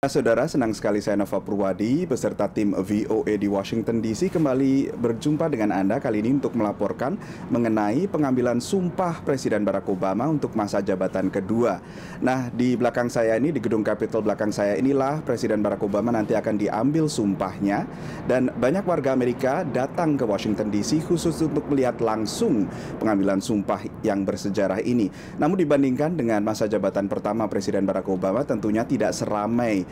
Saudara, senang sekali saya Nova Purwadi beserta tim VOA di Washington DC kembali berjumpa dengan Anda kali ini untuk melaporkan mengenai pengambilan sumpah Presiden Barack Obama untuk masa jabatan kedua. Nah, di belakang saya ini, di gedung Capitol belakang saya inilah Presiden Barack Obama nanti akan diambil sumpahnya, dan banyak warga Amerika datang ke Washington DC khusus untuk melihat langsung pengambilan sumpah yang bersejarah ini. Namun dibandingkan dengan masa jabatan pertama Presiden Barack Obama, tentunya tidak seramai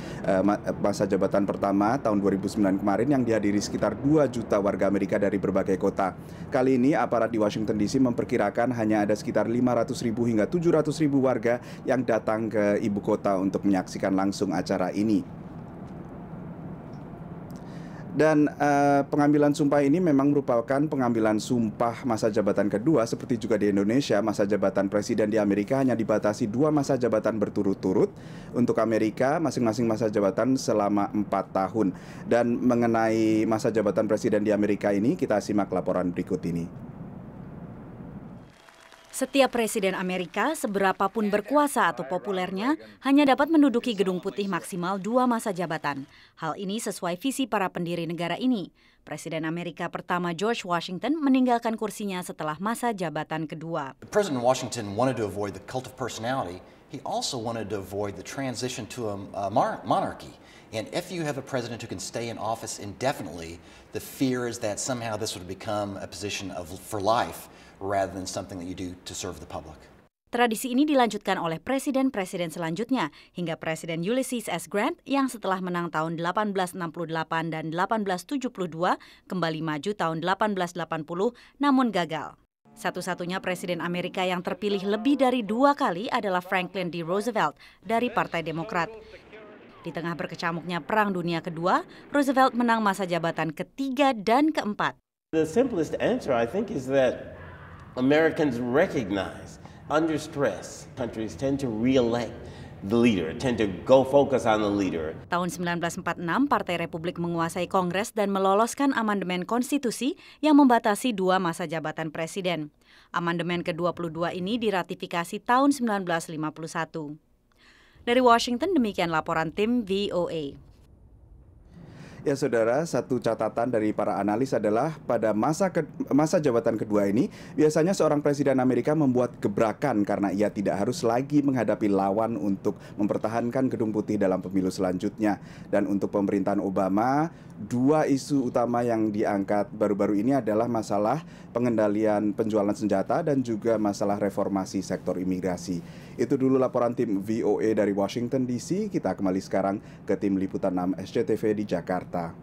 masa jabatan pertama tahun 2009 kemarin yang dihadiri sekitar 2 juta warga Amerika dari berbagai kota. Kali ini aparat di Washington DC memperkirakan hanya ada sekitar 500.000 hingga 700.000 warga yang datang ke ibu kota untuk menyaksikan langsung acara ini. Dan pengambilan sumpah ini memang merupakan pengambilan sumpah masa jabatan kedua. Seperti juga di Indonesia, masa jabatan presiden di Amerika hanya dibatasi 2 masa jabatan berturut-turut. Untuk Amerika, masing-masing masa jabatan selama 4 tahun. Dan mengenai masa jabatan presiden di Amerika ini, kita simak laporan berikut ini. Setiap presiden Amerika, seberapapun berkuasa atau populernya, hanya dapat menduduki Gedung Putih maksimal 2 masa jabatan. Hal ini sesuai visi para pendiri negara ini. Presiden Amerika pertama George Washington meninggalkan kursinya setelah masa jabatan kedua. President Washington wanted to avoid the cult of personality. He also wanted to avoid the transition to a monarchy. And if you have a president who can stay in office indefinitely, the fear is that somehow this would become a position for life rather than something that you do to serve the public. Tradisi ini dilanjutkan oleh presiden-presiden selanjutnya, hingga Presiden Ulysses S. Grant yang setelah menang tahun 1868 dan 1872 kembali maju tahun 1880 namun gagal. Satu-satunya presiden Amerika yang terpilih lebih dari 2 kali adalah Franklin D. Roosevelt dari Partai Demokrat. Di tengah berkecamuknya Perang Dunia Kedua, Roosevelt menang masa jabatan ketiga dan keempat. The simplest answer, I think, is that Americans recognize under stress, countries tend to re-elect the leader, tend to go focus on the leader. Tahun 1946, Partai Republik menguasai Kongres dan meloloskan amandemen konstitusi yang membatasi 2 masa jabatan presiden. Amandemen ke-22 ini diratifikasi tahun 1951. Dari Washington, demikian laporan tim VOA. Ya saudara, satu catatan dari para analis adalah pada masa jabatan kedua ini, biasanya seorang presiden Amerika membuat gebrakan karena ia tidak harus lagi menghadapi lawan untuk mempertahankan Gedung Putih dalam pemilu selanjutnya. Dan untuk pemerintahan Obama, 2 isu utama yang diangkat baru-baru ini adalah masalah pengendalian penjualan senjata dan juga masalah reformasi sektor imigrasi. Itu dulu laporan tim VOA dari Washington DC. Kita kembali sekarang ke tim Liputan 6 SCTV di Jakarta.